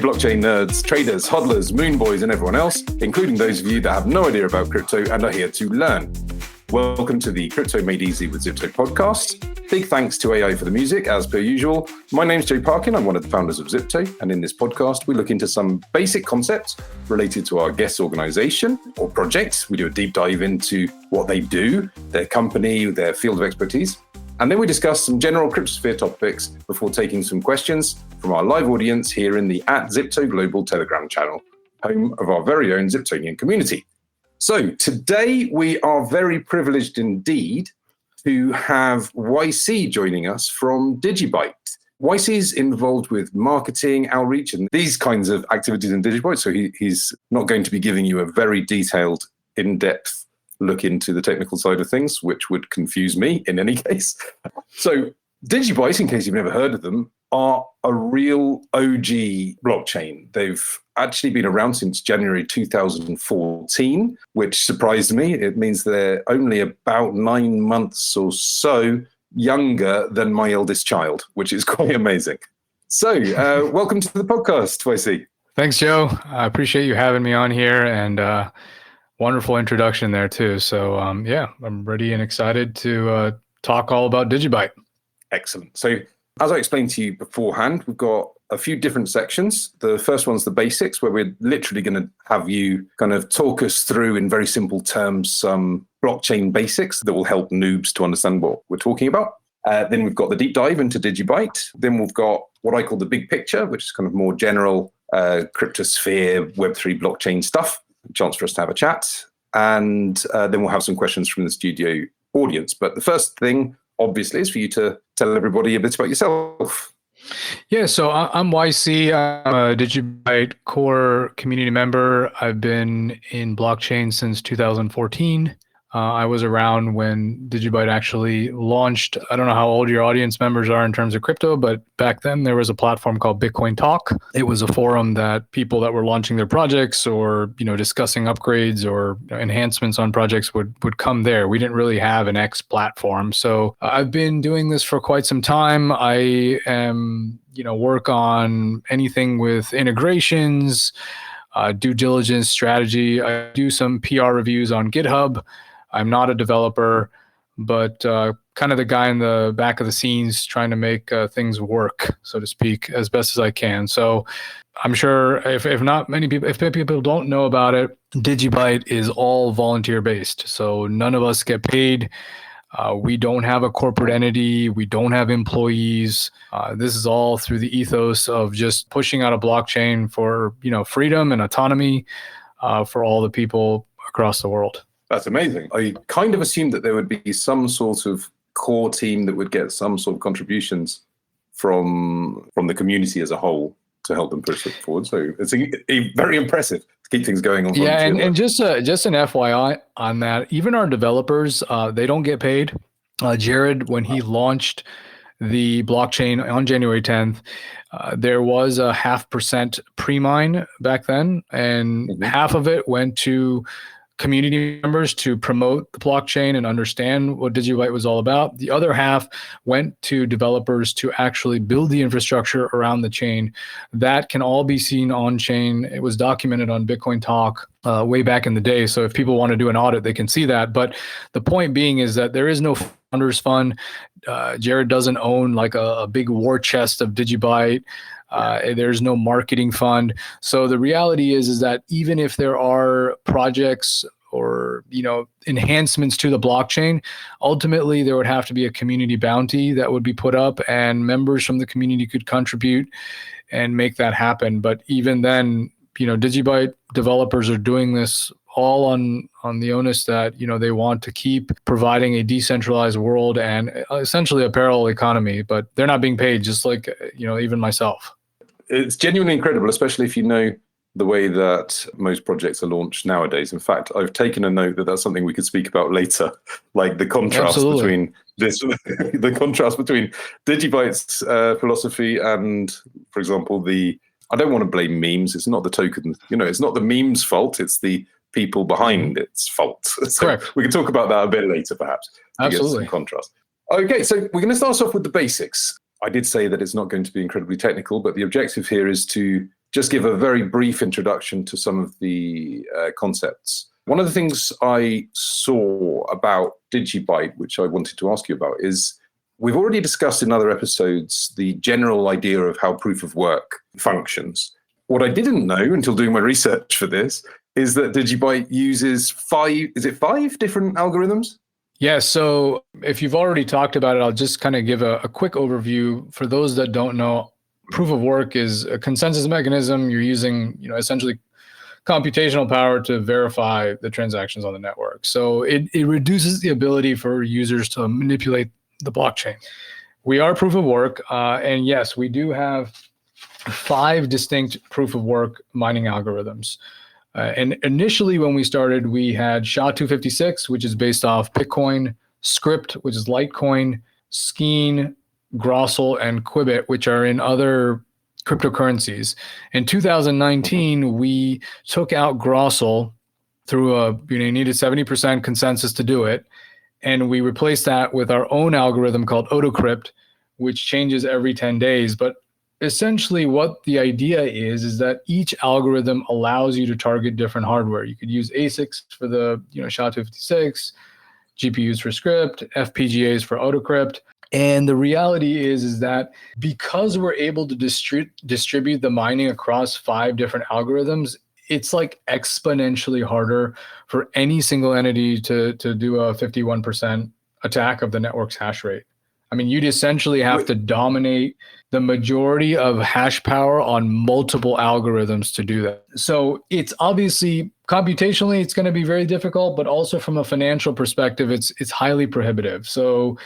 blockchain nerds, traders, hodlers, moon boys, and everyone else, including those of you that have no idea about crypto and are here to learn. Welcome to the Crypto Made Easy with Zypto podcast. Big thanks to AI for the music, as per usual. My name's Joe Parkin. I'm one of the founders of Zypto, and in this podcast, we look into some basic concepts related to our guest organization or project. We do a deep dive into what they do, their company, their field of expertise. And then we discuss some general cryptosphere topics before taking some questions from our live audience here in the @Zypto Global Telegram channel, home of our very own Zyptonian community. So today we are very privileged indeed to have YC joining us from DigiByte. YC is involved with marketing, outreach, and these kinds of activities in DigiByte. So he's not going to be giving you a very detailed, in-depth look into the technical side of things, which would confuse me in any case. So DigiByte, in case you've never heard of them, are a real OG blockchain. They've actually been around since January 2014, which surprised me. It means they're only about 9 months or so younger than my eldest child, which is quite amazing. So welcome to the podcast, YC. Thanks, Joe. I appreciate you having me on here, and wonderful introduction there too. So I'm ready and excited to talk all about DigiByte. Excellent. So as I explained to you beforehand, we've got a few different sections. The first one's the basics, where we're literally going to have you kind of talk us through in very simple terms some blockchain basics that will help noobs to understand what we're talking about. Then we've got the deep dive into DigiByte. Then we've got what I call the big picture, which is kind of more general cryptosphere, Web3 blockchain stuff. A chance for us to have a chat. And then we'll have some questions from the studio audience. But the first thing, obviously, is for you to tell everybody a bit about yourself. Yeah, so I'm YC. I'm a DigiByte core community member. I've been in blockchain since 2014. I was around when DigiByte actually launched. I don't know how old your audience members are in terms of crypto, but back then there was a platform called Bitcoin Talk. It was a forum that people that were launching their projects or discussing upgrades or enhancements on projects would come there. We didn't really have an X platform. So I've been doing this for quite some time. I am work on anything with integrations, due diligence strategy. I do some PR reviews on GitHub. I'm not a developer, but kind of the guy in the back of the scenes trying to make things work, so to speak, as best as I can. So I'm sure if people don't know about it, DigiByte is all volunteer based. So none of us get paid. We don't have a corporate entity. We don't have employees. This is all through the ethos of just pushing out a blockchain for freedom and autonomy for all the people across the world. That's amazing. I kind of assumed that there would be some sort of core team that would get some sort of contributions from the community as a whole to help them push it forward. So it's very impressive to keep things going on. Yeah, and just an FYI on that, even our developers, they don't get paid. Jared, when he launched the blockchain on January 10th, there was a 0.5% pre-mine back then, and half of it went to community members to promote the blockchain and understand what DigiByte was all about. The other half went to developers to actually build the infrastructure around the chain. That can all be seen on chain. It was documented on Bitcoin Talk way back in the day. So if people want to do an audit, they can see that. But the point being is that there is no founders fund. Jared doesn't own like a big war chest of DigiByte. There's no marketing fund. So the reality is that even if there are projects or enhancements to the blockchain, ultimately there would have to be a community bounty that would be put up, and members from the community could contribute and make that happen. But even then, DigiByte developers are doing this all on the onus that they want to keep providing a decentralized world and essentially a parallel economy, but they're not being paid, just like even myself. It's genuinely incredible, especially if you know the way that most projects are launched nowadays. In fact, I've taken a note that that's something we could speak about later, like the contrast between the contrast between DigiByte's philosophy and, for example, I don't want to blame memes. It's not the token, it's not the meme's fault. It's the people behind its fault. So correct. We can talk about that a bit later, perhaps. Absolutely. To get some contrast. Okay, so we're going to start off with the basics. I did say that it's not going to be incredibly technical, but the objective here is to just give a very brief introduction to some of the concepts. One of the things I saw about DigiByte, which I wanted to ask you about, is we've already discussed in other episodes the general idea of how proof of work functions. What I didn't know until doing my research for this is that DigiByte uses five different algorithms? Yeah, so if you've already talked about it, I'll just kind of give a quick overview. For those that don't know, proof of work is a consensus mechanism. You're using, essentially computational power to verify the transactions on the network. So it reduces the ability for users to manipulate the blockchain. We are proof of work, and yes, we do have 5 distinct proof of work mining algorithms. And initially, when we started, we had SHA-256, which is based off Bitcoin, Script, which is Litecoin, Skeen, Grossel, and Quibbit, which are in other cryptocurrencies. In 2019, we took out Grossel through you needed 70% consensus to do it. And we replaced that with our own algorithm called Autocrypt, which changes every 10 days. But essentially what the idea is that each algorithm allows you to target different hardware. You could use ASICs for the SHA-256, GPUs for Script, FPGAs for Autocrypt. And the reality is that because we're able to distribute the mining across 5 different algorithms, it's like exponentially harder for any single entity to do a 51% attack of the network's hash rate. I mean, you'd essentially have to dominate the majority of hash power on multiple algorithms to do that. So it's obviously computationally, it's going to be very difficult, but also from a financial perspective, it's highly prohibitive. So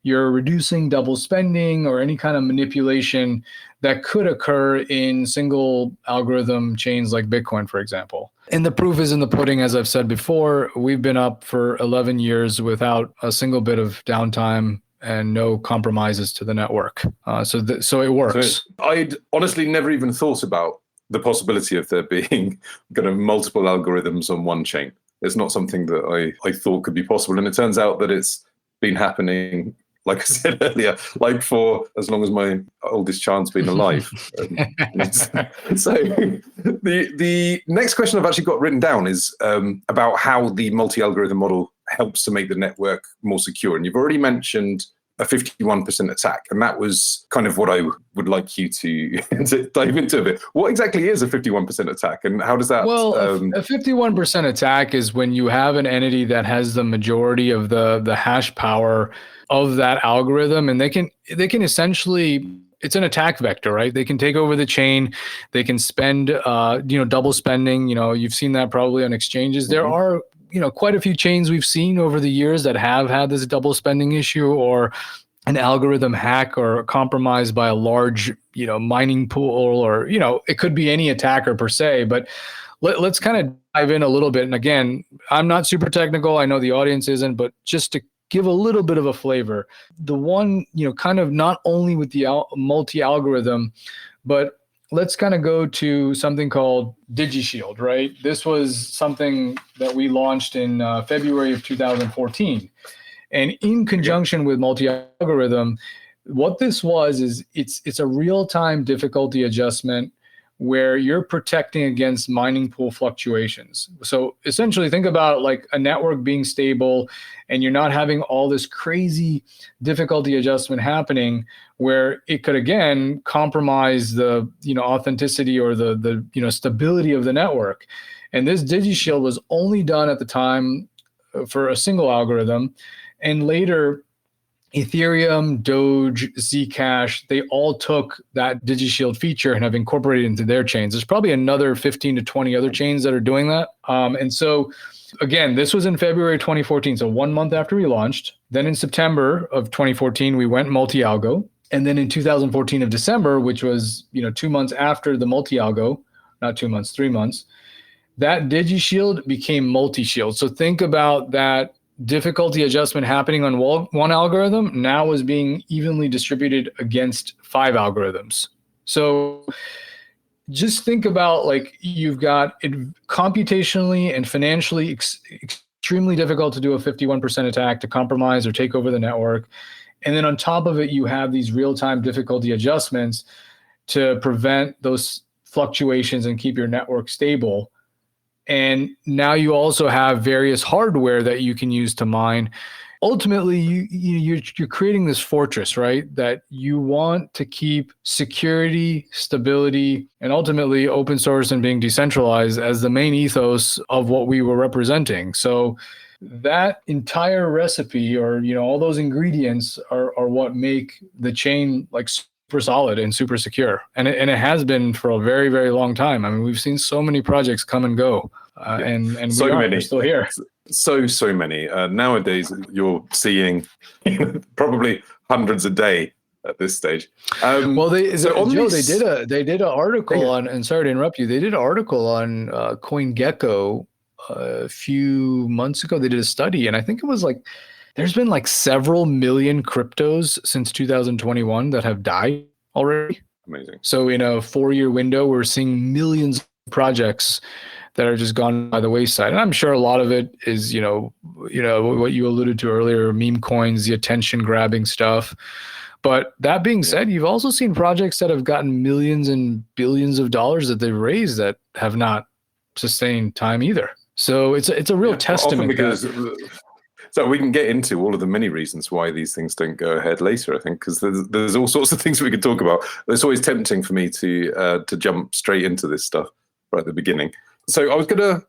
you're reducing double spending or any kind of manipulation that could occur in single algorithm chains like Bitcoin, for example. And the proof is in the pudding, as I've said before. We've been up for 11 years without a single bit of downtime and no compromises to the network. So it works. So I'd honestly never even thought about the possibility of there being kind of multiple algorithms on one chain. It's not something that I thought could be possible. And it turns out that it's been happening, like I said earlier, like for as long as my oldest child's been alive. So the next question I've actually got written down is about how the multi-algorithm model helps to make the network more secure. And you've already mentioned a 51% attack, and that was kind of what I would like you to dive into a bit. What exactly is a 51% attack, and how does that? Well, a 51% attack is when you have an entity that has the majority of the hash power of that algorithm, and they can essentially, it's an attack vector, right? They can take over the chain. They can spend, double spending. You've seen that probably on exchanges. There are quite a few chains we've seen over the years that have had this double spending issue, or an algorithm hack or compromise by a large, mining pool, or, it could be any attacker per se. But let's kind of dive in a little bit. And again, I'm not super technical. I know the audience isn't, but just to give a little bit of a flavor, the one, kind of not only with the multi-algorithm, but let's kind of go to something called DigiShield, right? This was something that we launched in February of 2014. And in conjunction with multi-algorithm, what this was is it's a real-time difficulty adjustment where you're protecting against mining pool fluctuations. So essentially think about like a network being stable and you're not having all this crazy difficulty adjustment happening where it could again compromise the authenticity or the stability of the network. And this DigiShield was only done at the time for a single algorithm, and later Ethereum, Doge, Zcash, they all took that DigiShield feature and have incorporated it into their chains. There's probably another 15 to 20 other chains that are doing that. And so, again, this was in February 2014, so 1 month after we launched. Then in September of 2014, we went multi-algo. And then in 2014 of December, which was 2 months after the multi-algo, not 2 months, 3 months, that DigiShield became multi-shield. So think about that difficulty adjustment happening on one algorithm now is being evenly distributed against 5 algorithms. So just think about like you've got it computationally and financially extremely difficult to do a 51% attack to compromise or take over the network. And then on top of it, you have these real-time difficulty adjustments to prevent those fluctuations and keep your network stable. And now you also have various hardware that you can use to mine. Ultimately, you're creating this fortress, right? That you want to keep security, stability, and ultimately open source and being decentralized as the main ethos of what we were representing. So that entire recipe, or all those ingredients are what make the chain like super solid and super secure. And it has been for a very, very long time. I mean, we've seen so many projects come and go, and we're still here. So many. Nowadays, you're seeing probably hundreds a day at this stage. Well, they did an article on, and sorry to interrupt you, they did an article on CoinGecko a few months ago. They did a study, and I think it was like there's been like several million cryptos since 2021 that have died already. Amazing. So in a 4-year window, we're seeing millions of projects that are just gone by the wayside. And I'm sure a lot of it is, what you alluded to earlier, meme coins, the attention grabbing stuff. But that being said, you've also seen projects that have gotten millions and billions of dollars that they've raised that have not sustained time either. So it's a real testament. So we can get into all of the many reasons why these things don't go ahead later, I think, because there's all sorts of things we could talk about. It's always tempting for me to jump straight into this stuff right at the beginning. So I was gonna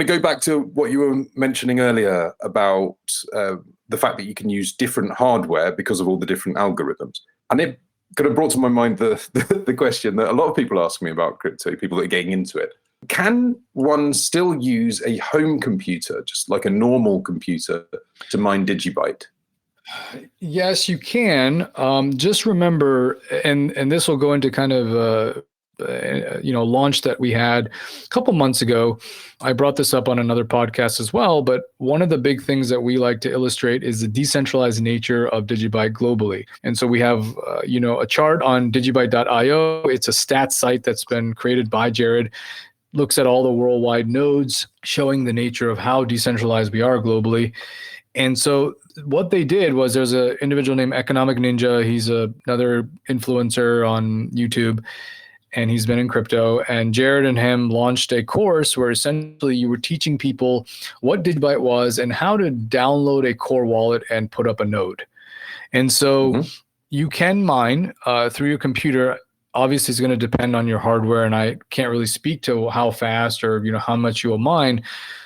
go back to what you were mentioning earlier about the fact that you can use different hardware because of all the different algorithms, and it kind of brought to my mind the question that a lot of people ask me about crypto, people that are getting into it. Can one still use a home computer, just like a normal computer, to mine DigiByte? Yes, you can. Just remember, and this will go into kind of launch that we had a couple months ago. I brought this up on another podcast as well, but one of the big things that we like to illustrate is the decentralized nature of DigiByte globally. And so we have, a chart on digibyte.io. It's a stats site that's been created by Jared, looks at all the worldwide nodes, showing the nature of how decentralized we are globally. And so what they did was, there's an individual named Economic Ninja. He's another influencer on YouTube, and he's been in crypto. And Jared and him launched a course where essentially you were teaching people what DigiByte was and how to download a core wallet and put up a node. And so you can mine through your computer. Obviously, it's going to depend on your hardware, and I can't really speak to how fast or how much you will mine.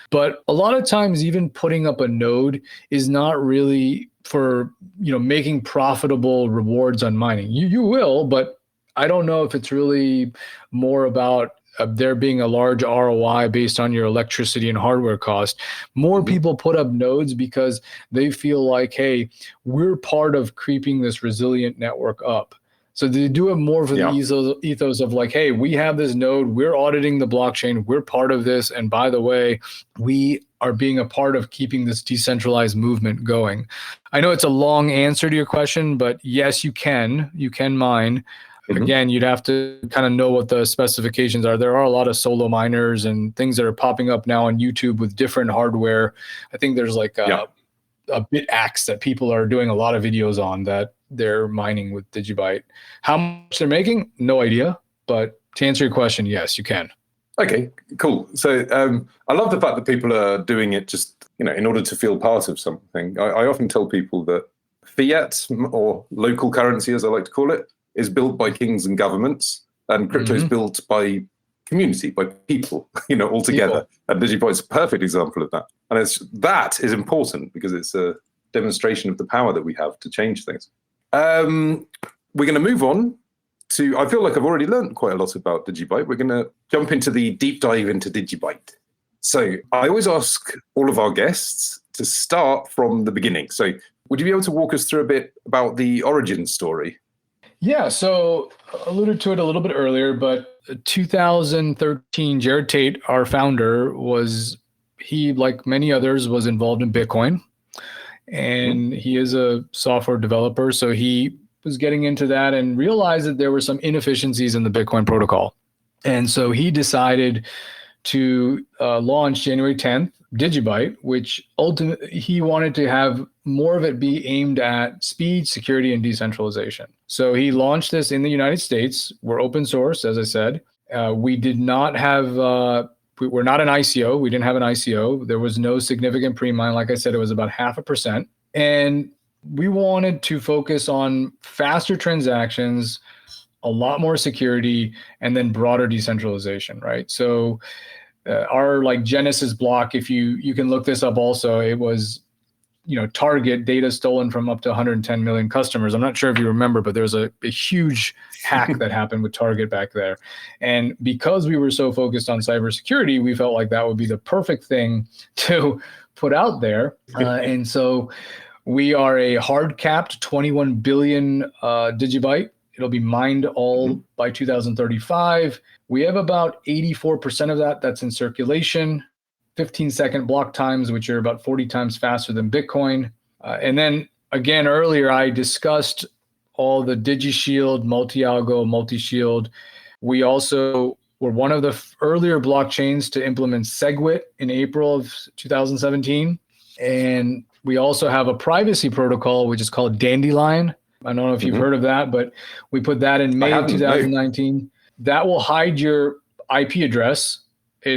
But a lot of times, even putting up a node is not really for making profitable rewards on mining. You will, but I don't know if it's really more about there being a large ROI based on your electricity and hardware cost. More people put up nodes because they feel like, hey, we're part of keeping this resilient network up. So they do it more for the ethos of like, hey, we have this node, we're auditing the blockchain, we're part of this. And by the way, we are being a part of keeping this decentralized movement going. I know it's a long answer to your question, but yes, you can mine. Again, you'd have to kind of know what the specifications are. There are a lot of solo miners and things that are popping up now on YouTube with different hardware. I think there's like a BitAxe that people are doing a lot of videos on that they're mining with DigiByte. How much they're making, no idea. But to answer your question, yes, you can. Okay, cool. So I love the fact that people are doing it just in order to feel part of something. I often tell people that fiat, or local currency as I like to call it, is built by kings and governments, and crypto is built by community, by people, all together. And DigiByte's a perfect example of that. And that is important because it's a demonstration of the power that we have to change things. We're going to move on to, I feel like I've already learned quite a lot about DigiByte. We're going to jump into the deep dive into DigiByte. So I always ask all of our guests to start from the beginning. So would you be able to walk us through a bit about the origin story? Yeah, so I alluded to it a little bit earlier, but 2013, Jared Tate, our founder, he, like many others, was involved in Bitcoin. And he is a software developer, so he was getting into that and realized that there were some inefficiencies in the Bitcoin protocol. And so he decided to launch January 10th, DigiByte, which ultimately he wanted to have more of it be aimed at speed, security, and decentralization. So he launched this in the United States. We're open source, as I said. We did not have, we're not an ICO. We didn't have an ICO. There was no significant pre-mine. Like I said, it was about 0.5%. And we wanted to focus on faster transactions, a lot more security, and then broader decentralization, right? So our like Genesis block, if you can look this up also, it was, target data stolen from up to 110 million customers. I'm not sure if you remember, but there's a huge hack that happened with Target back there. And because we were so focused on cybersecurity, we felt like that would be the perfect thing to put out there. And so we are a hard capped 21 billion DigiByte. It'll be mined all by 2035. We have about 84% of that's in circulation. 15-second block times, which are about 40 times faster than Bitcoin. And then again, earlier I discussed all the DigiShield, multi-algo, multi-shield. We also were one of the earlier blockchains to implement SegWit in April of 2017. And we also have a privacy protocol, which is called Dandelion. I don't know if you've heard of that, but we put that in May 2019. That will hide your IP address.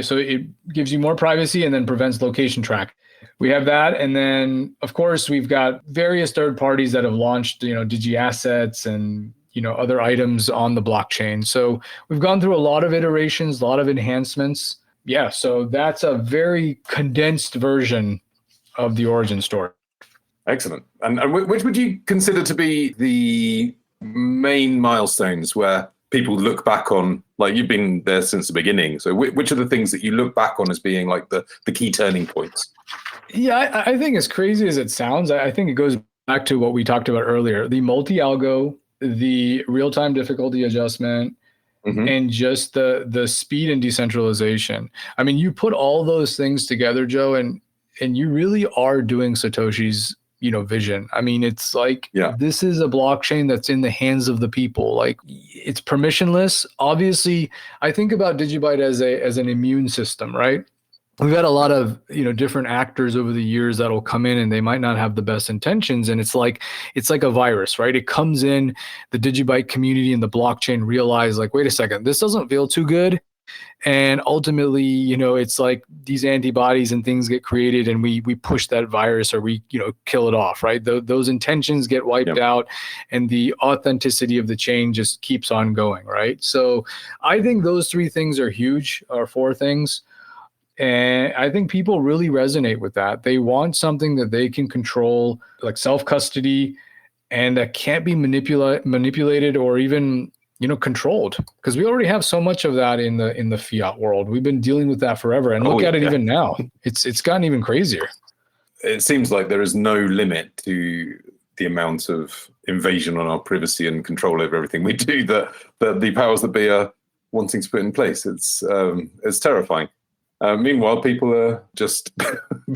So it gives you more privacy and then prevents location track. We have that. And then, of course, we've got various third parties that have launched, Digi assets and, other items on the blockchain. So we've gone through a lot of iterations, a lot of enhancements. Yeah. So that's a very condensed version of the origin story. Excellent. And which would you consider to be the main milestones where people look back on, like you've been there since the beginning. So which are the things that you look back on as being like the key turning points? Yeah, I think as crazy as it sounds, I think it goes back to what we talked about earlier, the multi-algo, the real-time difficulty adjustment, and just the speed and decentralization. I mean, you put all those things together, Joe, and you really are doing Satoshi's vision. I mean, it's like, this is a blockchain that's in the hands of the people. Like, it's permissionless. Obviously, I think about DigiByte as an immune system, right? We've had a lot of, different actors over the years that'll come in and they might not have the best intentions. And it's like a virus, right? It comes in, the DigiByte community and the blockchain realize like, wait a second, this doesn't feel too good. And ultimately, it's like these antibodies and things get created and we push that virus or we, kill it off, right? Those intentions get wiped out and the authenticity of the chain just keeps on going, right? So I think those three things are huge, or four things. And I think people really resonate with that. They want something that they can control, like self-custody, and that can't be manipulated or even controlled, because we already have so much of that in the fiat world. We've been dealing with that forever, and look at it even now. It's gotten even crazier. It seems like there is no limit to the amount of invasion on our privacy and control over everything we do that the powers that be are wanting to put in place. It's terrifying. Meanwhile, people are just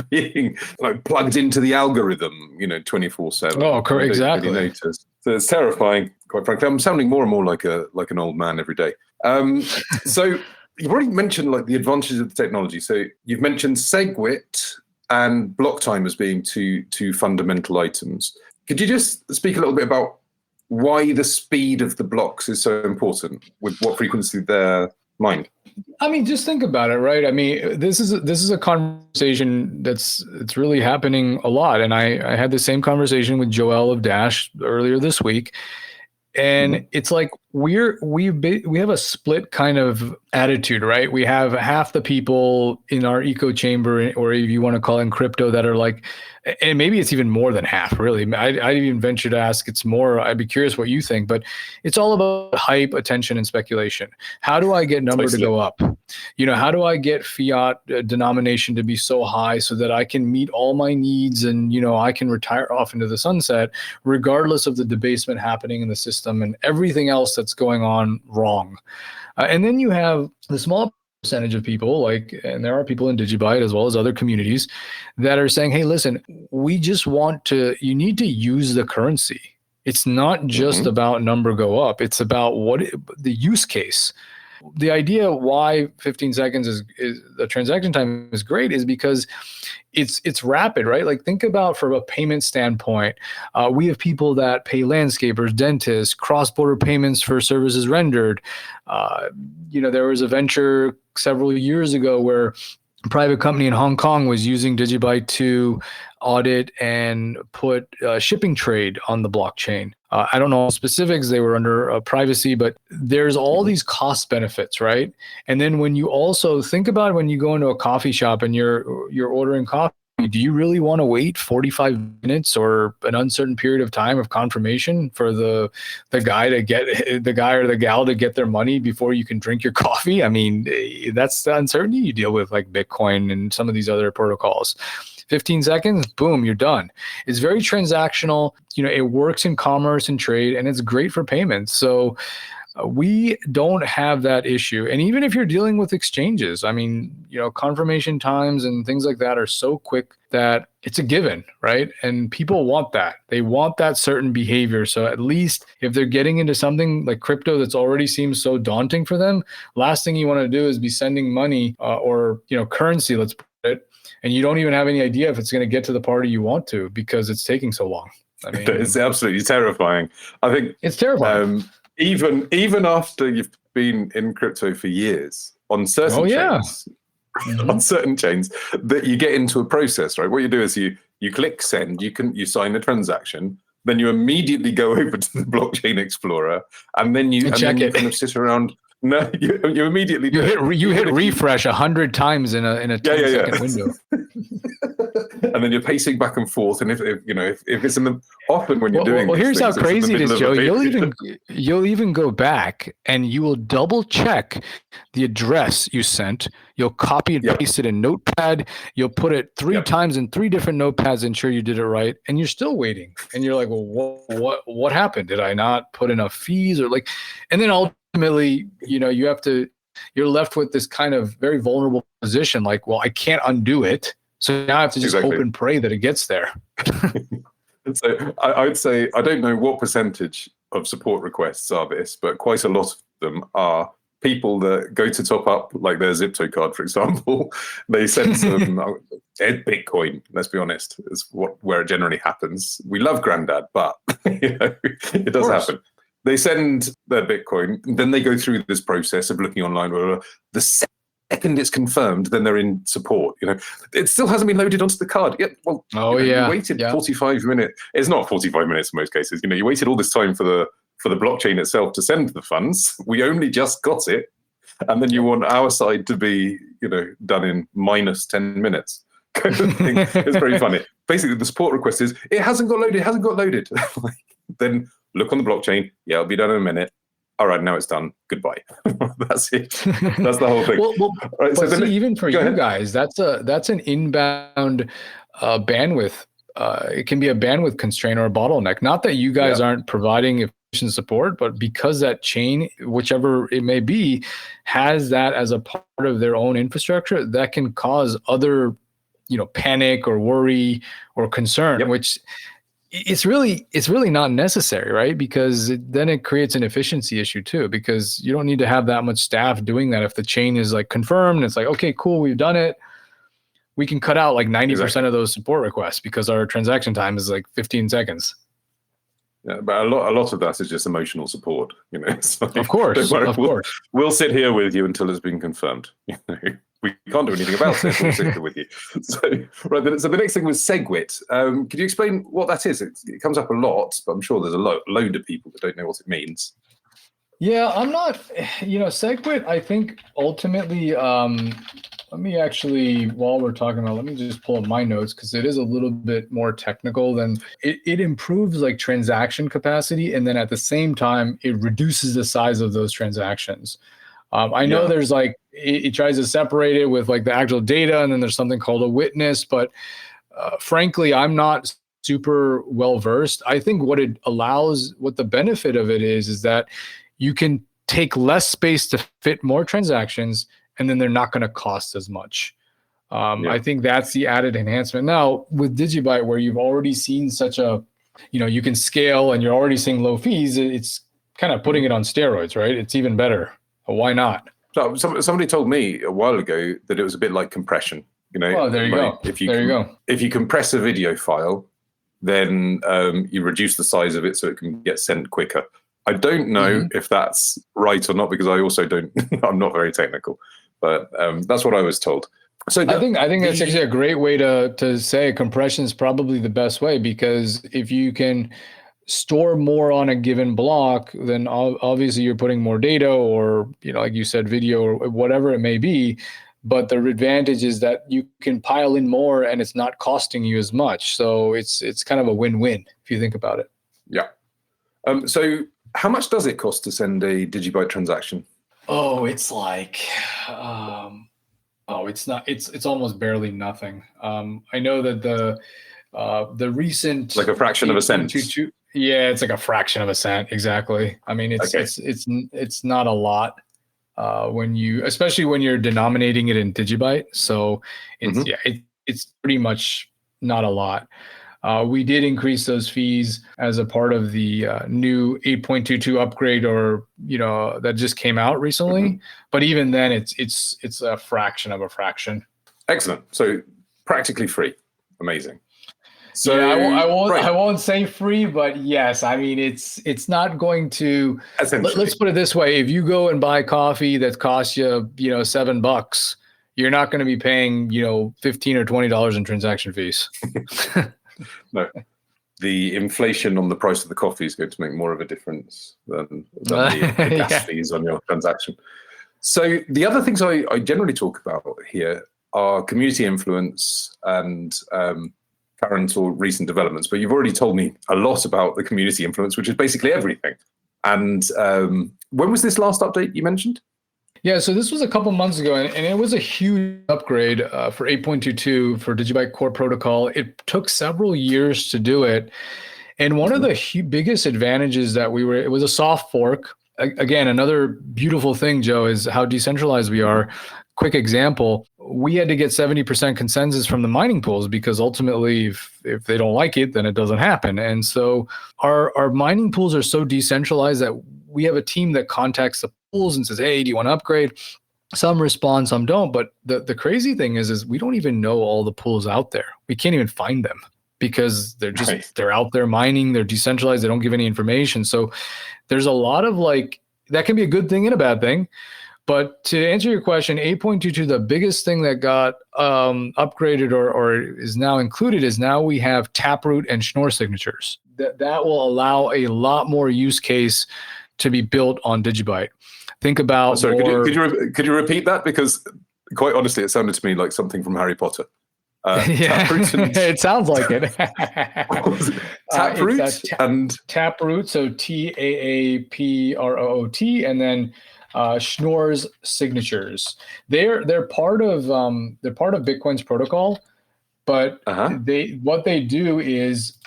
being like plugged into the algorithm, 24/7. Oh, correct, exactly. Really notice. So it's terrifying, quite frankly. I'm sounding more and more like an old man every day. So you've already mentioned like the advantages of the technology. So you've mentioned SegWit and block time as being two fundamental items. Could you just speak a little bit about why the speed of the blocks is so important? With what frequency they're mined? I mean, just think about it, right? I mean, this is a conversation it's really happening a lot. And I had the same conversation with Joel of Dash earlier this week. And it's like we have a split kind of attitude, right? We have half the people in our echo chamber, or if you want to call it in crypto, that are like, and maybe it's even more than half, really. I'd even venture to ask it's more. I'd be curious what you think, but it's all about hype, attention, and speculation. How do I get number to go up? How do I get fiat denomination to be so high so that I can meet all my needs and, I can retire off into the sunset, regardless of the debasement happening in the system and everything else that's going on wrong. And then you have the small percentage of people, and there are people in DigiByte as well as other communities that are saying, hey, listen, you need to use the currency. It's not just about number go up. It's about the use case. the idea why 15 seconds is the transaction time is great is because it's rapid, right? Like think about from a payment standpoint, we have people that pay landscapers, dentists, cross-border payments for services rendered. There was a venture several years ago where a private company in Hong Kong was using DigiByte to audit and put shipping trade on the blockchain. I don't know specifics, they were under privacy, but there's all these cost benefits, right? And then when you also think about when you go into a coffee shop and you're ordering coffee, do you really want to wait 45 minutes or an uncertain period of time of confirmation for the guy or the gal to get their money before you can drink your coffee? I mean, that's the uncertainty you deal with, like Bitcoin and some of these other protocols. 15 seconds, boom, you're done. It's very transactional. It works in commerce and trade, and it's great for payments. So we don't have that issue. And even if you're dealing with exchanges, I mean, confirmation times and things like that are so quick that it's a given, right? And people want that. They want that certain behavior. So at least if they're getting into something like crypto that's already seems so daunting for them, last thing you want to do is be sending money or currency, let's put it, and you don't even have any idea if it's going to get to the party you want to because it's taking so long. I mean, it's absolutely terrifying. I think it's terrifying. Even after you've been in crypto for years, on certain chains, on certain chains, that you get into a process, right? What you do is you click send, you sign the transaction, then you immediately go over to the blockchain explorer, and then you kind of sit around. No, you immediately you hit refresh 100 times in a 10-second window. And then you're pacing back and forth, and if it's often when you're doing here's how crazy it is, Joe. You'll even go back and you will double check the address you sent. You'll copy and paste it in Notepad. You'll put it 3 times in 3 different notepads, ensure you did it right, and you're still waiting. And you're like, well, what happened? Did I not put enough fees and then ultimately, you're left with this kind of very vulnerable position. Like, well, I can't undo it. So now I have to just hope and pray that it gets there. So I would say, I don't know what percentage of support requests are this, but quite a lot of them are people that go to top up like their Zypto card, for example. They send some Bitcoin, let's be honest, is where it generally happens. We love Grandad, but it does happen. They send their Bitcoin, then they go through this process of looking online. The second it's confirmed, then they're in support. It still hasn't been loaded onto the card. You waited 45 minutes. It's not 45 minutes in most cases. You waited all this time for the blockchain itself to send the funds. We only just got it, and then you want our side to be, done in minus 10 minutes. Kind of thing. It's very funny. Basically, the support request is it hasn't got loaded. It hasn't got loaded. Then look on the blockchain. Yeah, it'll be done in a minute. All right, now it's done. Goodbye. That's it. That's the whole thing. Right, but even for you guys, that's an inbound bandwidth. It can be a bandwidth constraint or a bottleneck. Not that you guys aren't providing efficient support, but because that chain, whichever it may be, has that as a part of their own infrastructure, that can cause other, panic or worry or concern, which it's really not necessary, right? Because then it creates an efficiency issue too, because you don't need to have that much staff doing that. If the chain is confirmed, it's like, okay, cool, we've done it. We can cut out 90% of those support requests because our transaction time is 15 seconds. Yeah, but a lot of that is just emotional support. Of course. We'll sit here with you until it's been confirmed. We can't do anything about it. We'll sit here with you. So the next thing was SegWit. Could you explain what that is? It comes up a lot, but I'm sure there's a load of people that don't know what it means. Yeah, I'm not. SegWit, I think ultimately. Let me actually, while we're talking about, let me just pull up my notes because it is a little bit more technical than it improves transaction capacity. And then at the same time, it reduces the size of those transactions. I know there's it tries to separate it with the actual data, and then there's something called a witness. But frankly, I'm not super well versed. I think what the benefit of it is that you can take less space to fit more transactions, and then they're not going to cost as much. I think that's the added enhancement. Now, with DigiByte, where you've already seen such a, you can scale and you're already seeing low fees, it's kind of putting it on steroids, right? It's even better. Why not? So somebody told me a while ago that it was a bit like compression. Oh, there you go. If you compress a video file, then you reduce the size of it so it can get sent quicker. I don't know if that's right or not, because I also don't. I'm not very technical, but that's what I was told. So I think that's actually a great way to say compression is probably the best way, because if you can store more on a given block, then obviously you're putting more data, or like you said, video or whatever it may be. But the advantage is that you can pile in more and it's not costing you as much. So it's kind of a win-win if you think about it. Yeah. So how much does it cost to send a DigiByte transaction? Oh, it's like, it's almost barely nothing. I know that the recent, like a fraction of a cent. Yeah, it's like a fraction of a cent. Exactly. I mean, it's not a lot. Especially when you're denominating it in DigiByte. So it's pretty much not a lot. We did increase those fees as a part of the new 8.22 upgrade, or that just came out recently. But even then, it's a fraction of a fraction. Excellent. So practically free. Amazing. So yeah, I won't say free, but yes, I mean it's not going to. Let's put it this way: if you go and buy coffee that costs you $7, you're not going to be paying $15 or $20 in transaction fees. No, the inflation on the price of the coffee is going to make more of a difference than the gas fees on your transaction. So the other things I generally talk about here are community influence and current or recent developments, but you've already told me a lot about the community influence, which is basically everything. And when was this last update you mentioned? Yeah, so this was a couple months ago, and it was a huge upgrade for 8.22 for DigiByte Core Protocol. It took several years to do it. And one of the biggest advantages that it was a soft fork. Again, another beautiful thing, Joe, is how decentralized we are. Quick example, we had to get 70% consensus from the mining pools, because ultimately if they don't like it, then it doesn't happen. And so our mining pools are so decentralized that we have a team that contacts the pools and says, hey, do you want to upgrade? Some respond, some don't. But the crazy thing is we don't even know all the pools out there. We can't even find them, because they're out there mining, they're decentralized, they don't give any information. So there's a lot of that can be a good thing and a bad thing. But to answer your question, 8.22, the biggest thing that got upgraded or is now included is now we have Taproot and Schnorr signatures. That will allow a lot more use case to be built on DigiByte. Think about. Sorry, could you repeat that? Because quite honestly, it sounded to me like something from Harry Potter. It sounds like it. Taproot and Taproot, so TAAPROOT, and then Schnorr's signatures. They're part of Bitcoin's protocol, but what they do is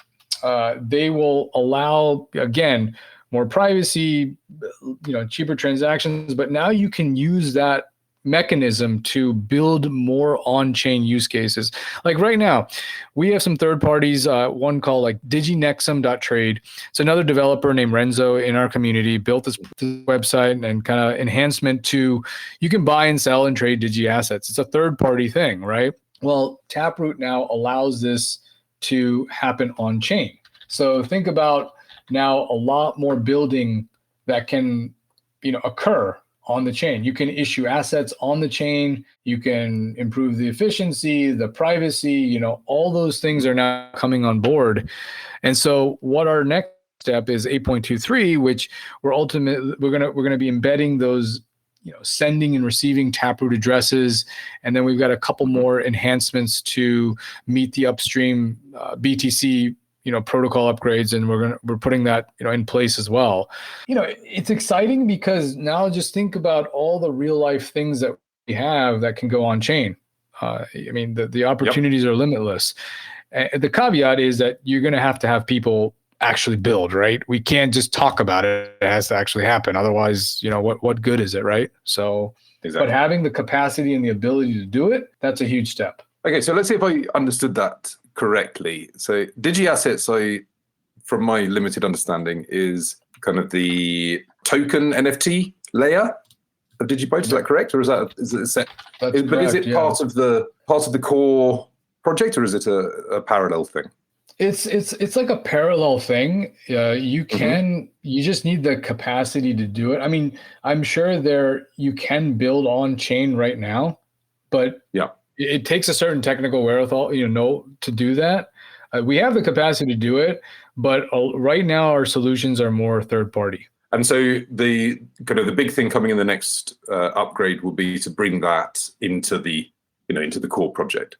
they will allow, again, more privacy, cheaper transactions, but now you can use that mechanism to build more on-chain use cases. Like right now, we have some third parties, one called diginexum.trade. It's another developer named Renzo in our community built this website and kind of enhancement to, you can buy and sell and trade digi assets. It's a third party thing, right? Well, Taproot now allows this to happen on chain. So think about now a lot more building that can, occur on the chain. You can issue assets on the chain. You can improve the efficiency, the privacy, all those things are now coming on board. And so what our next step is 8.23, which we're going to be embedding those, sending and receiving Taproot addresses. And then we've got a couple more enhancements to meet the upstream BTC protocol upgrades, and we're putting that in place as well. It's exciting because now just think about all the real life things that we have that can go on chain. The opportunities are limitless. The caveat is that you're going to have people actually build, right? We can't just talk about it. It has to actually happen. Otherwise, what good is it, right? So, But having the capacity and the ability to do it, that's a huge step. Okay, so let's see if I understood that correctly. So digi assets, from my limited understanding, is kind of the token NFT layer. of DigiByte. Is that correct, or is it set? That's But is correct, it part of the core project, or is it a parallel thing? It's like a parallel thing. You just need the capacity to do it. I mean, I'm sure you can build on chain right now, but it takes a certain technical wherewithal, to do that. We have the capacity to do it, but right now our solutions are more third party. And so the kind of the big thing coming in the next upgrade will be to bring that into the core project.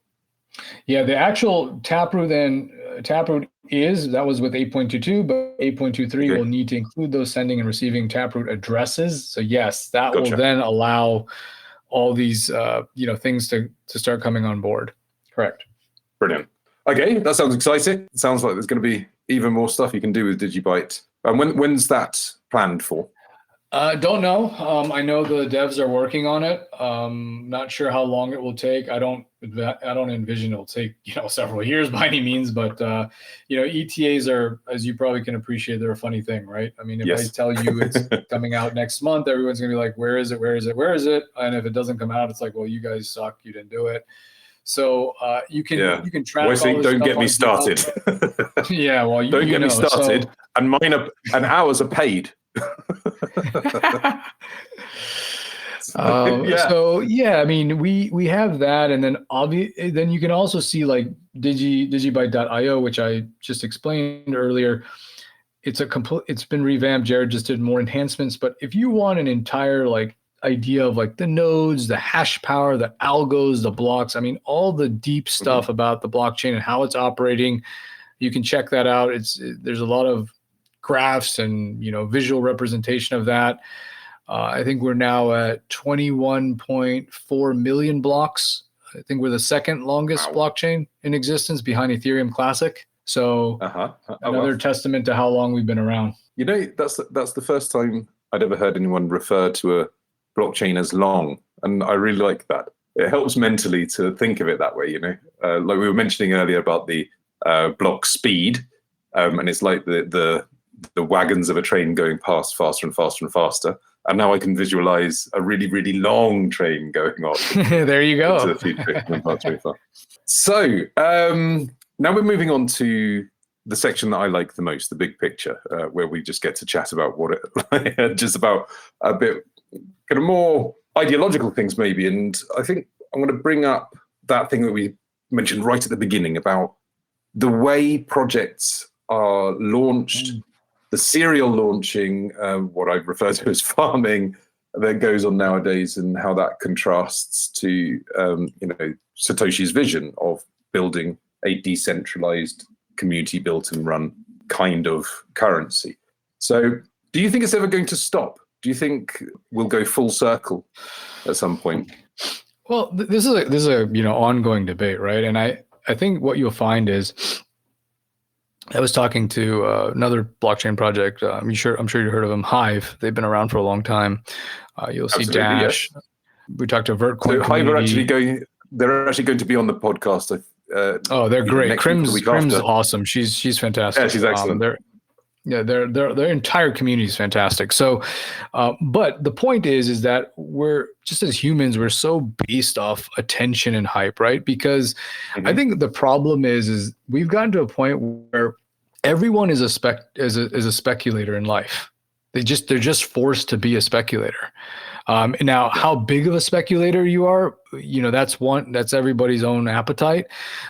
Yeah, the actual Taproot that was with 8.22, but 8.23 will need to include those sending and receiving Taproot addresses. So yes, that will then allow all these things to start coming on board. Correct. Brilliant. Okay, that sounds exciting. It sounds like there's going to be even more stuff you can do with DigiByte. And when's that planned for? Don't know. I know the devs are working on it. Not sure how long it will take. I don't envision it'll take several years by any means. But ETAs are, as you probably can appreciate, they're a funny thing, right? I mean, if I tell you it's coming out next month, everyone's gonna be like, "Where is it? Where is it? Where is it?" And if it doesn't come out, it's like, "Well, you guys suck. You didn't do it." So you can track. Don't get me started. Yeah, well, don't get me started. So, and ours are paid. I mean, we have that, and then you can also see like DigiByte.io, which I just explained earlier. It's been revamped. Jared just did more enhancements, but if you want an entire idea of the nodes, the hash power, the algos, the blocks, I mean, all the deep stuff about the blockchain and how it's operating, you can check that out. There's a lot of graphs and visual representation of that. I think we're now at 21.4 million blocks. I think we're the second longest blockchain in existence behind Ethereum Classic. So another testament to how long we've been around. That's the first time I'd ever heard anyone refer to a blockchain as long, and I really like that. It helps mentally to think of it that way. Like we were mentioning earlier about the block speed, and it's like the wagons of a train going past faster and faster and faster. And now I can visualize a really, really long train going on. There you go. Into the future. So now we're moving on to the section that I like the most, the big picture, where we just get to chat about just about a bit kind of more ideological things maybe. And I think I'm going to bring up that thing that we mentioned right at the beginning about the way projects are launched, the serial launching, what I refer to as farming, that goes on nowadays, and how that contrasts to Satoshi's vision of building a decentralized, community built and run kind of currency. So do you think it's ever going to stop? Do you think we'll go full circle at some point? Well, this is a ongoing debate, right? And I think what you'll find is, I was talking to another blockchain project. I'm sure you heard of them, Hive. They've been around for a long time. You'll see Dash. Yes. We talked to Vertcoin. So Hive are actually going. They're actually going to be on the podcast. They're great. Crim's awesome. She's fantastic. Yeah, she's excellent. Their entire community is fantastic. So, but the point is that we're just, as humans, we're so based off attention and hype, right? Because I think the problem is we've gotten to a point where everyone is a speculator in life. They're just forced to be a speculator. Now, how big of a speculator you are, that's everybody's own appetite.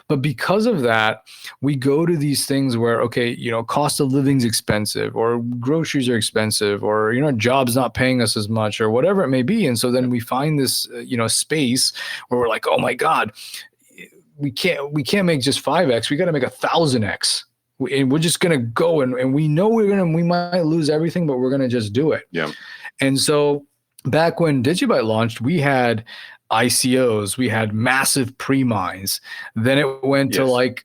But because of that, we go to these things where, cost of living's expensive, or groceries are expensive, or, job's not paying us as much, or whatever it may be. And so then we find this, space where we're like, oh my God, we can't make just 5x. We got to make 1,000x. And we're just going to go and we know we might lose everything, but we're going to just do it. Yeah. And so back when DigiByte launched, we had ICOs, we had massive pre-mines. Then it went to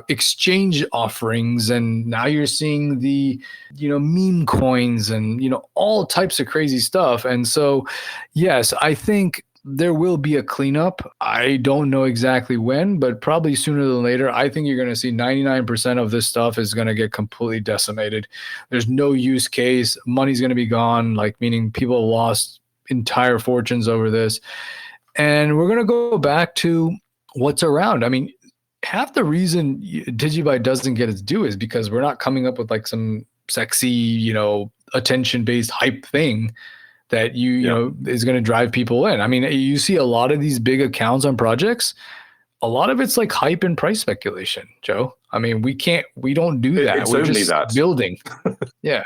exchange offerings, and now you're seeing the meme coins and all types of crazy stuff. And so yes, I think there will be a cleanup. I don't know exactly when, but probably sooner than later. I think you're going to see 99% of this stuff is going to get completely decimated. There's no use case. Money's going to be gone, meaning people lost entire fortunes over this. And we're going to go back to what's around. I mean, half the reason DigiByte doesn't get its due is because we're not coming up with like some sexy, attention-based hype thing that you know is going to drive people in. I mean, you see a lot of these big accounts on projects. A lot of it's like hype and price speculation, Joe. I mean, we don't do that. It's We're only just that. building. Yeah.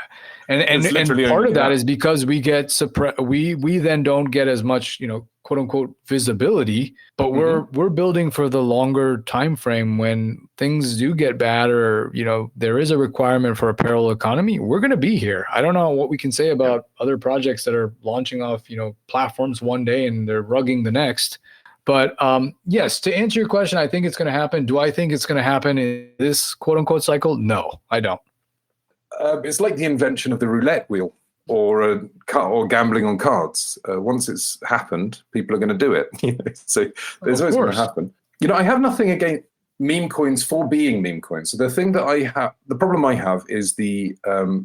And part of that is because we get we then don't get as much, quote unquote visibility, but we're building for the longer time frame when things do get bad or, there is a requirement for a parallel economy. We're going to be here. I don't know what we can say about other projects that are launching off, platforms one day and they're rugging the next. But yes, to answer your question, I think it's going to happen. Do I think it's going to happen in this quote unquote cycle? No, I don't. It's like the invention of the roulette wheel or gambling on cards. Once it's happened, people are going to do it. So there's always going to happen. I have nothing against meme coins for being meme coins. So the problem I have is the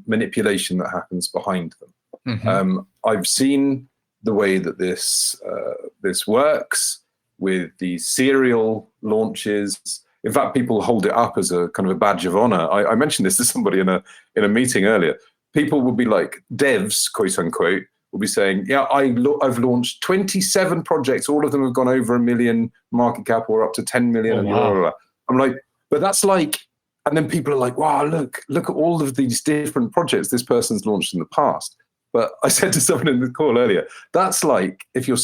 manipulation that happens behind them. I've seen the way that this works with the serial launches. In fact, people hold it up as a kind of a badge of honor. I mentioned this to somebody in a meeting earlier. People will be like, devs, quote unquote, will be saying, yeah, I've launched 27 projects. All of them have gone over 1 million market cap or up to 10 million. Oh, wow. Blah, blah, blah. I'm like, but that's like, and then people are like, wow, look at all of these different projects this person's launched in the past. But I said to someone in the call earlier, that's like if you're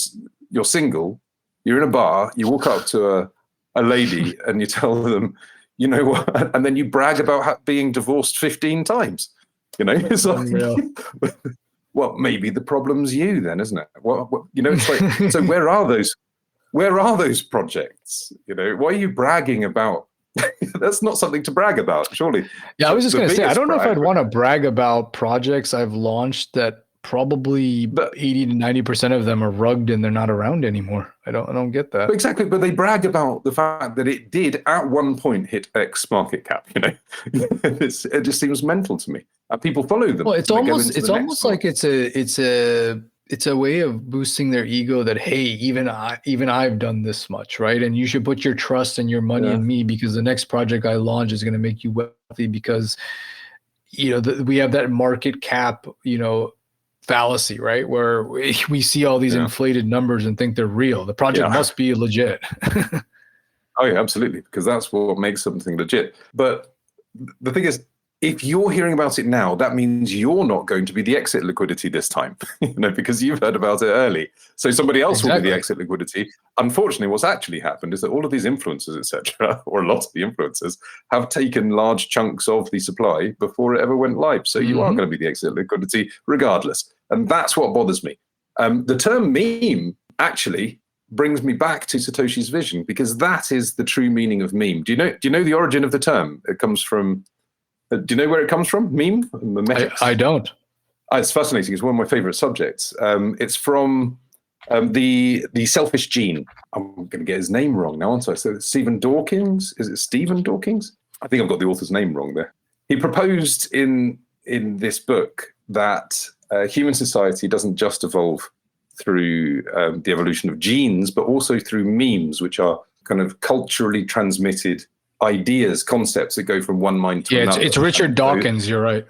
single, you're in a bar, you walk up to a lady and you tell them, you know what, and then you brag about being divorced 15 times. It's like, well, maybe the problem's you then, isn't it? It's like, so where are those projects? Why are you bragging about? That's not something to brag about, surely. Yeah, I was just going to say, I don't know if I'd want to brag about projects I've launched that probably 80 to 90% of them are rugged and they're not around anymore. I don't get that. Exactly, but they brag about the fact that it did at one point hit X market cap. It just seems mental to me. People follow them. Well, it's almost like it's a way of boosting their ego that, hey, even I've done this much, right? And you should put your trust and your money in me because the next project I launch is going to make you wealthy because, we have that market cap, fallacy, right? Where we see all these inflated numbers and think they're real. The project must be legit. Oh yeah, absolutely. Because that's what makes something legit. But the thing is, if you're hearing about it now, that means you're not going to be the exit liquidity this time, because you've heard about it early. So somebody else will be the exit liquidity. Unfortunately, what's actually happened is that all of these influencers, etc., or a lot of the influencers, have taken large chunks of the supply before it ever went live. So you are going to be the exit liquidity regardless. And that's what bothers me. The term meme actually brings me back to Satoshi's vision, because that is the true meaning of meme. Do you know the origin of the term? It comes from... do you know where it comes from? Meme? I don't. It's fascinating. It's one of my favorite subjects. It's from the selfish gene. I'm going to get his name wrong now, aren't I? So Stephen Dawkins. Is it Stephen Dawkins? I think I've got the author's name wrong there. He proposed in this book that human society doesn't just evolve through the evolution of genes, but also through memes, which are kind of culturally transmitted ideas, concepts that go from one mind to another. It's Richard Dawkins. You're right.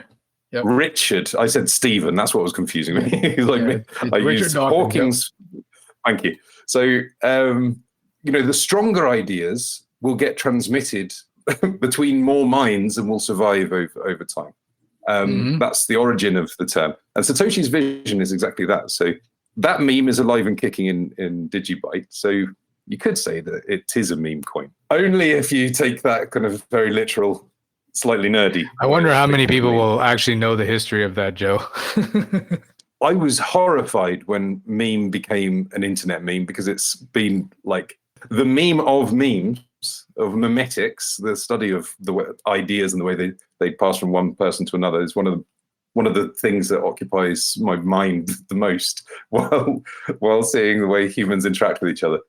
Yep. Richard. I said Stephen. That's what was confusing me. He's like me. I used Hawkins. Yep. Thank you. So, the stronger ideas will get transmitted between more minds and will survive over time. That's the origin of the term. And Satoshi's vision is exactly that. So that meme is alive and kicking in DigiByte. So you could say that it is a meme coin. Only if you take that kind of very literal, slightly nerdy. I wonder how many people will actually know the history of that, Joe. I was horrified when meme became an internet meme, because it's been like the meme of memes, of memetics, the study of the ideas and the way they pass from one person to another is one of the things that occupies my mind the most while seeing the way humans interact with each other.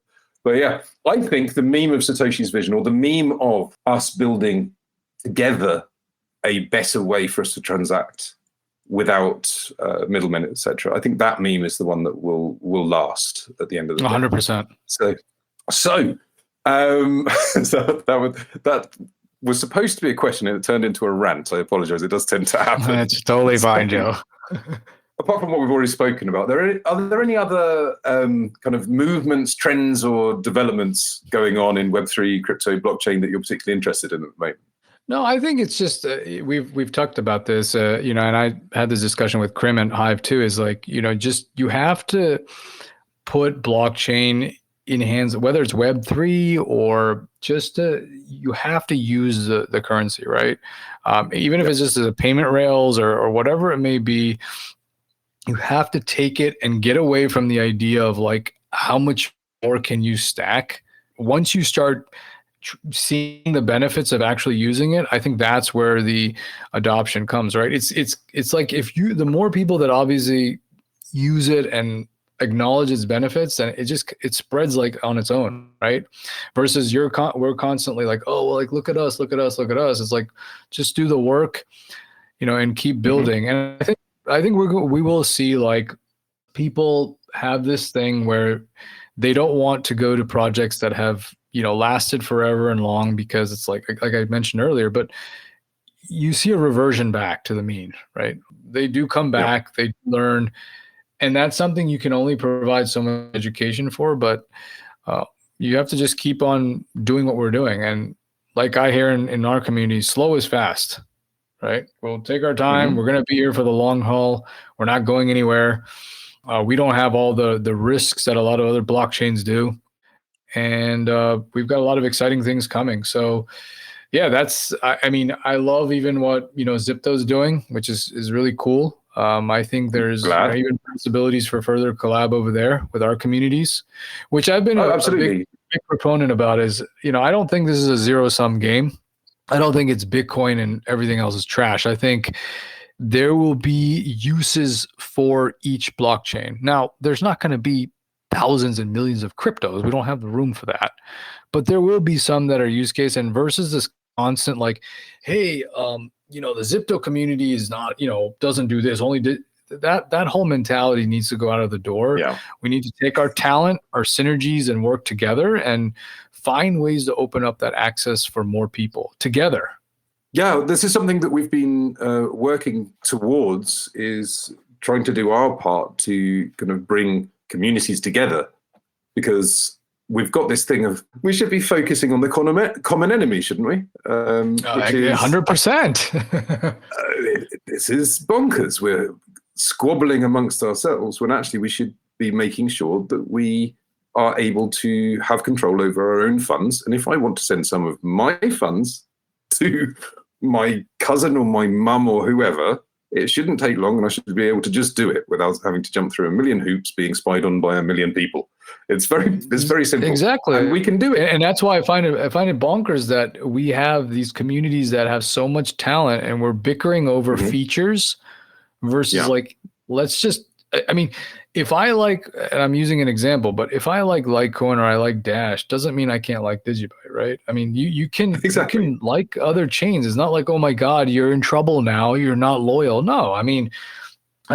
But yeah, I think the meme of Satoshi's vision, or the meme of us building together a better way for us to transact without middlemen, etc. I think that meme is the one that will last at the end of the day. 100%. So so that was supposed to be a question and it turned into a rant. I apologize. It does tend to happen. It's totally fine, Joe. Apart from what we've already spoken about, are there any other kind of movements, trends, or developments going on in Web3, crypto, blockchain that you're particularly interested in at the moment? No, I think it's just we've talked about this, and I had this discussion with Krim and Hive too. Is like, just you have to put blockchain in hands, whether it's Web3 or just you have to use the currency, right? Even if it's just as a payment rails or whatever it may be. You have to take it and get away from the idea of like, how much more can you stack? Once you start seeing the benefits of actually using it, I think that's where the adoption comes, right? It's like the more people that obviously use it and acknowledge its benefits, then it spreads like on its own, right? Versus we're constantly like, oh, well, like look at us. It's like, just do the work, and keep building. Mm-hmm. And I think we will see like people have this thing where they don't want to go to projects that have, lasted forever and long, because it's like I mentioned earlier, but you see a reversion back to the mean, right? They do come back, They learn, and that's something you can only provide so much education for, but you have to just keep on doing what we're doing. And like I hear in our community, slow is fast. Right? We'll take our time. Mm-hmm. We're going to be here for the long haul. We're not going anywhere. We don't have all the risks that a lot of other blockchains do. And we've got a lot of exciting things coming. So yeah, I love even what, Zypto's doing, which is really cool. I think there's even possibilities for further collab over there with our communities, which I've been a big proponent about is, I don't think this is a zero-sum game. I don't think it's Bitcoin and everything else is trash. I think there will be uses for each blockchain. Now, there's not going to be thousands and millions of cryptos. We don't have the room for that. But there will be some that are use case, and versus this constant like, hey, the Zypto community is not, doesn't do this, that whole mentality needs to go out of the door. Yeah. We need to take our talent, our synergies, and work together and find ways to open up that access for more people together. Yeah, this is something that we've been working towards, is trying to do our part to kind of bring communities together, because we've got this thing of we should be focusing on the common enemy, shouldn't we? 100%. This is bonkers. We're squabbling amongst ourselves when actually we should be making sure that we are able to have control over our own funds. And if I want to send some of my funds to my cousin or my mum or whoever, it shouldn't take long, and I should be able to just do it without having to jump through a million hoops, being spied on by a million people. It's very simple. Exactly. And we can do it. And that's why I find it bonkers that we have these communities that have so much talent and we're bickering over features versus let's just, if I like, and I'm using an example, but if I like Litecoin or I like Dash, doesn't mean I can't like DigiByte, right? You can like other chains. It's not like, oh my God, you're in trouble now, you're not loyal. No, I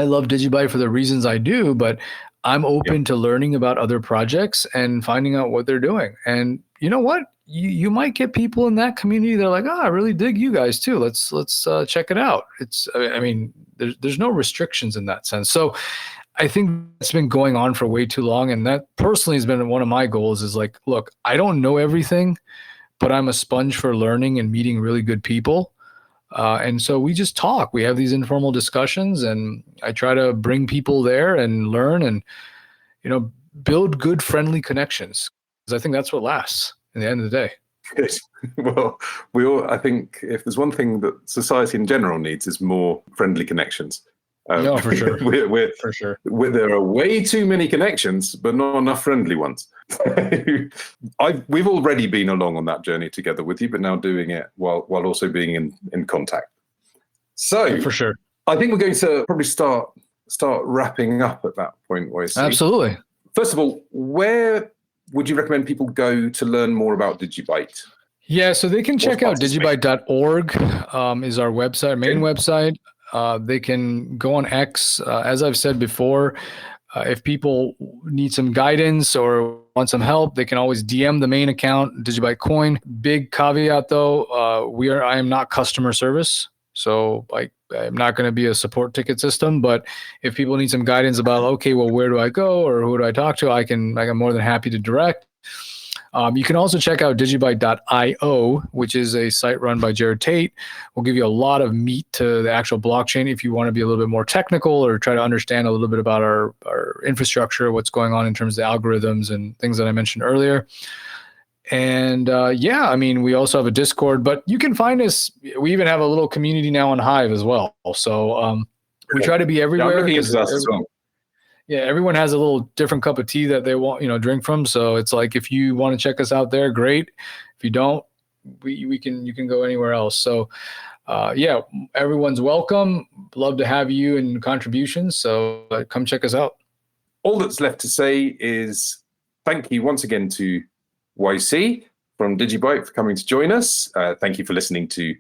love DigiByte for the reasons I do, but I'm open to learning about other projects and finding out what they're doing. And you know what? You might get people in that community that are like, I really dig you guys too. Let's check it out. There's no restrictions in that sense. So I think it's been going on for way too long. And that personally has been one of my goals, is like, look, I don't know everything, but I'm a sponge for learning and meeting really good people. And so we just talk. We have these informal discussions, and I try to bring people there and learn and, build good, friendly connections. Because I think that's what lasts at the end of the day. Well, I think if there's one thing that society in general needs, is more friendly connections. No, for sure. There are way too many connections, but not enough friendly ones. We've already been along on that journey together with you, but now doing it while also being in contact. So for sure, I think we're going to probably start wrapping up at that point. Absolutely. First of all, where would you recommend people go to learn more about DigiByte? Yeah, so they can check out digibyte.org is our website, main website. they can go on X. As I've said before, if people need some guidance or want some help, they can always DM the main account, DigiByte Coin. Big caveat though, I am not customer service. So I'm not going to be a support ticket system, but if people need some guidance about, okay, well, where do I go or who do I talk to? I'm more than happy to direct. You can also check out DigiByte.io, which is a site run by Jared Tate. We'll give you a lot of meat to the actual blockchain if you want to be a little bit more technical or try to understand a little bit about our infrastructure, what's going on in terms of the algorithms and things that I mentioned earlier. And we also have a Discord, but you can find us. We even have a little community now on Hive as well. So we try to be everywhere. Yeah, I'm looking into that as well. Yeah, everyone has a little different cup of tea that they want, drink from. So it's like, if you want to check us out there, great. If you don't, you can go anywhere else. So everyone's welcome. Love to have you and contributions. So come check us out. All that's left to say is thank you once again to YC from DigiByte for coming to join us. Thank you for listening to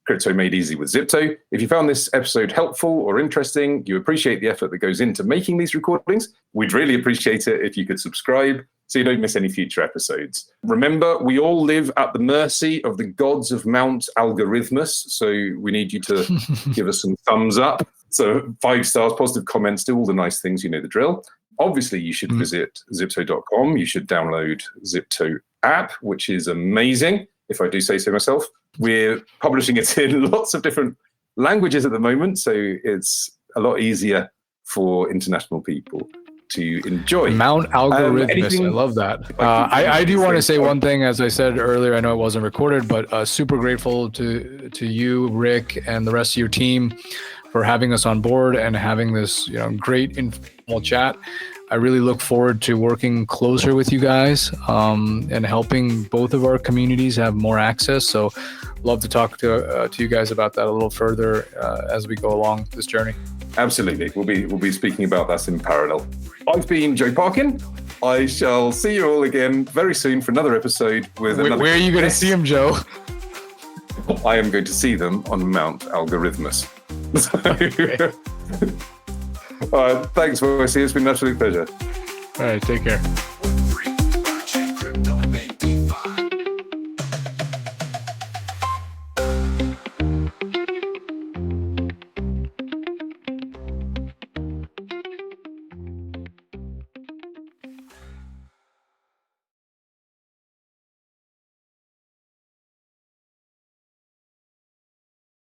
Crypto Made Easy with Zypto. If you found this episode helpful or interesting, you appreciate the effort that goes into making these recordings, we'd really appreciate it if you could subscribe so you don't miss any future episodes. Remember, we all live at the mercy of the gods of Mount Algorithmus, so we need you to give us some thumbs up. So 5 stars, positive comments, do all the nice things, you know the drill. Obviously, you should visit Zypto.com. You should download Zypto app, which is amazing, if I do say so myself. We're publishing it in lots of different languages at the moment, so it's a lot easier for international people to enjoy. Mount Algorithmus, I love that. I do want to say one thing, as I said earlier, I know it wasn't recorded, but super grateful to you, Rick, and the rest of your team for having us on board and having this great informal chat. I really look forward to working closer with you guys and helping both of our communities have more access. So love to talk to you guys about that a little further as we go along this journey. Absolutely. We'll be speaking about that in parallel. I've been Joe Parkin. I shall see you all again very soon for another episode with another. Where are you going to see them, Joe? I am going to see them on Mount Algorithmus. All right, thanks, YC. It's been an absolute pleasure. All right, take care.